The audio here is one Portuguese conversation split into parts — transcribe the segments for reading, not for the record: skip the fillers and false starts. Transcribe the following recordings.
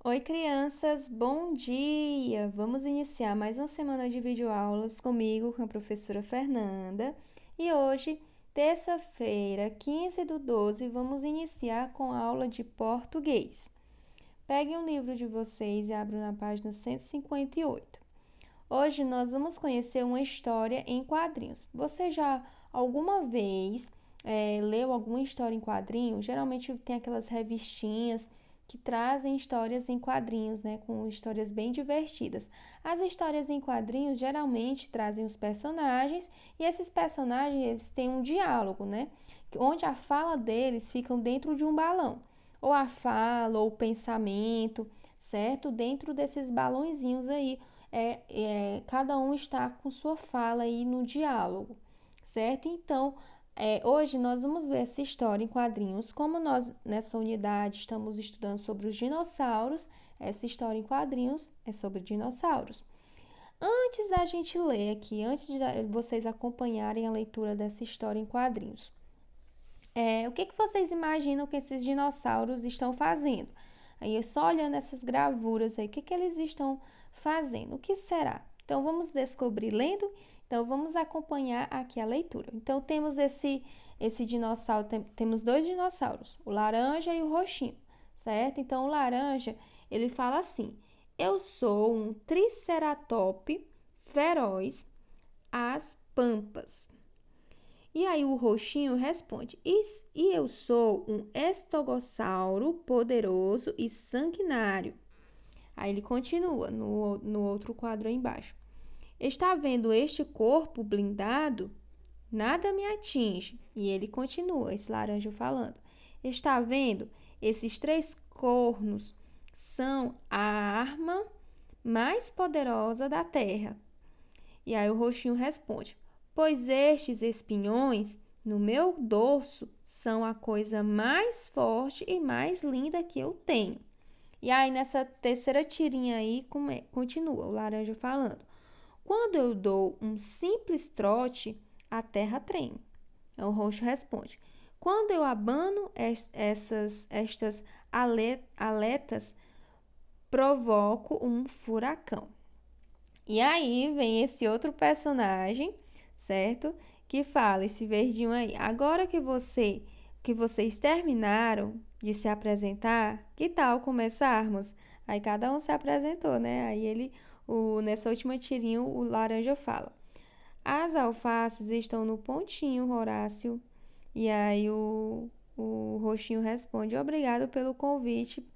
Oi, crianças, bom dia! Vamos iniciar mais uma semana de videoaulas comigo, com a professora Fernanda. E hoje, terça-feira, 15/12, vamos iniciar com a aula de português. Peguem o livro de vocês e abram na página 158. Hoje nós vamos conhecer uma história em quadrinhos. Você já alguma vez leu alguma história em quadrinhos? Geralmente tem aquelas revistinhas que trazem histórias em quadrinhos, né, com histórias bem divertidas. As histórias em quadrinhos geralmente trazem os personagens e esses personagens eles têm um diálogo, né, onde a fala deles ficam dentro de um balão, ou a fala ou o pensamento, certo? Dentro desses balõezinhos aí, cada um está com sua fala aí no diálogo, certo? Então, hoje nós vamos ver essa história em quadrinhos. Como nós, nessa unidade, estamos estudando sobre os dinossauros, essa história em quadrinhos é sobre dinossauros. Antes da gente ler aqui, antes de vocês acompanharem a leitura dessa história em quadrinhos, o que vocês imaginam que esses dinossauros estão fazendo? Aí, só olhando essas gravuras aí, o que eles estão fazendo? O que será? Então, vamos descobrir lendo? Então, vamos acompanhar aqui a leitura. Então, temos esse dinossauro, temos dois dinossauros, o laranja e o roxinho, certo? Então, o laranja, ele fala assim: eu sou um triceratops feroz às pampas. E aí o roxinho responde: e eu sou um estegossauro poderoso e sanguinário. Aí ele continua no outro quadro aí embaixo. Está vendo este corpo blindado? Nada me atinge. E ele continua, esse laranja falando. Está vendo? Esses três cornos são a arma mais poderosa da terra. E aí o roxinho responde: pois estes espinhões no meu dorso são a coisa mais forte e mais linda que eu tenho. E aí nessa terceira tirinha aí continua o laranja falando: quando eu dou um simples trote, a terra treme. O roxo responde: quando eu abano estas aletas, provoco um furacão. E aí vem esse outro personagem, certo? Que fala esse verdinho aí. Agora que vocês terminaram de se apresentar, que tal começarmos? Aí cada um se apresentou, né? Aí nessa última tirinha, o laranja fala: as alfaces estão no pontinho, Horácio. E aí o roxinho responde: obrigado pelo convite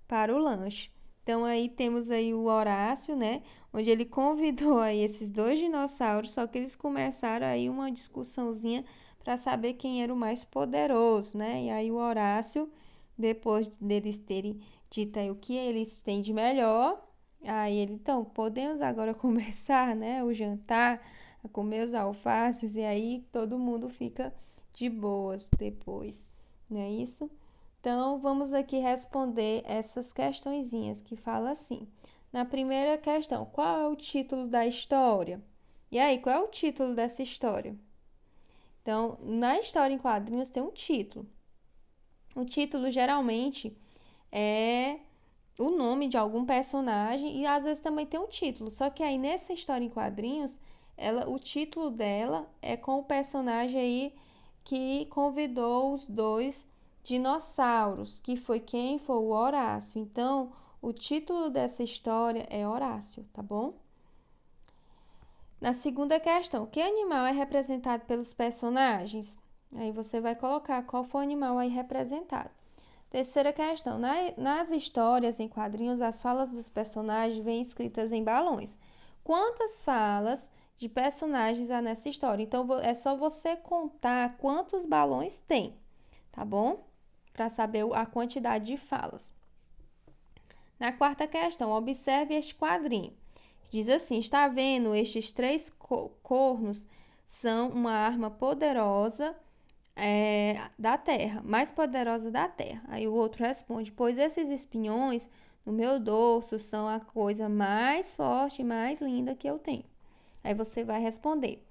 para o lanche. Então aí temos aí o Horácio, né? Onde ele convidou aí esses dois dinossauros, só que eles começaram aí uma discussãozinha para saber quem era o mais poderoso, né? E aí o Horácio, depois deles terem dito aí o que eles têm de melhor, aí ele, então, podemos agora começar, né? O jantar, a comer os alfaces, e aí todo mundo fica de boas depois, não é isso? Então, vamos aqui responder essas questõezinhas que fala assim. Na primeira questão, qual é o título da história? E aí, qual é o título dessa história? Então, na história em quadrinhos tem um título. O título geralmente é o nome de algum personagem e às vezes também tem um título. Só que aí nessa história em quadrinhos, o título dela é com o personagem aí que convidou os dois dinossauros, que foi quem? Foi o Horácio. Então, o título dessa história é Horácio, tá bom? Na segunda questão, que animal é representado pelos personagens? Aí você vai colocar qual foi o animal aí representado. Terceira questão, nas histórias em quadrinhos, as falas dos personagens vêm escritas em balões. Quantas falas de personagens há nessa história? Então, é só você contar quantos balões tem, tá bom? Para saber a quantidade de falas. Na quarta questão, observe este quadrinho. Diz assim: está vendo estes três cornos são uma arma poderosa da terra, mais poderosa da terra. Aí o outro responde: pois esses espinhões no meu dorso são a coisa mais forte e mais linda que eu tenho. Aí você vai responder: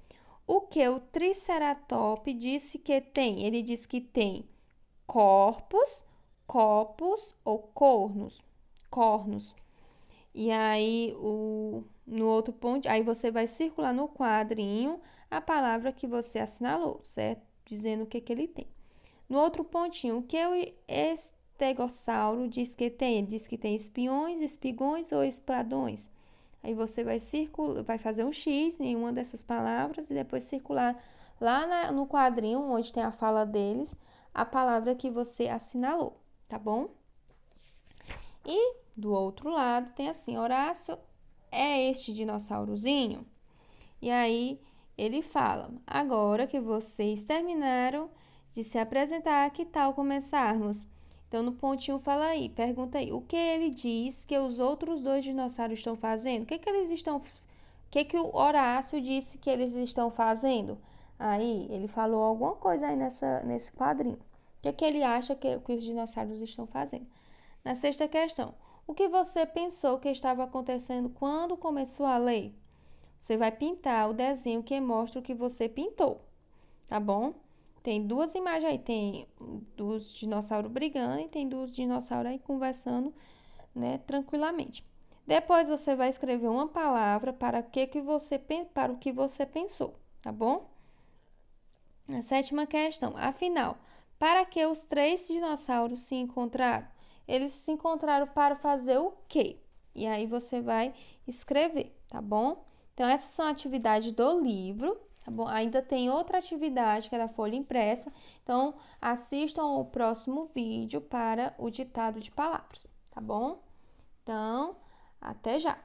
o que o Triceratops disse que tem? Ele diz que tem corpos, copos ou cornos. cornos. E aí, no outro ponto, aí você vai circular no quadrinho a palavra que você assinalou, certo? Dizendo o que ele tem. No outro pontinho, o que o estegossauro diz que tem? Ele diz que tem espiões, espigões ou espadões. Aí você vai fazer um X em uma dessas palavras e depois circular lá no quadrinho, onde tem a fala deles, a palavra que você assinalou, tá bom? E do outro lado tem assim, Horácio é este dinossaurozinho? E aí ele fala, agora que vocês terminaram de se apresentar, que tal começarmos? Então no pontinho fala aí, pergunta aí, o que ele diz que os outros dois dinossauros estão fazendo? O que o Horácio disse que eles estão fazendo? Aí ele falou alguma coisa aí nesse quadrinho. O que ele acha que os dinossauros estão fazendo? Na sexta questão, o que você pensou que estava acontecendo quando começou a ler? Você vai pintar o desenho que mostra o que você pintou, tá bom? Tem duas imagens aí, tem dos dinossauros brigando e tem dos dinossauros aí conversando, né, tranquilamente. Depois você vai escrever uma palavra para o que você pensou, tá bom? A sétima questão, afinal, para que os três dinossauros se encontraram? Eles se encontraram para fazer o quê? E aí você vai escrever, tá bom? Então, essas são atividades do livro, tá bom? Ainda tem outra atividade que é da folha impressa. Então, assistam o próximo vídeo para o ditado de palavras, tá bom? Então, até já!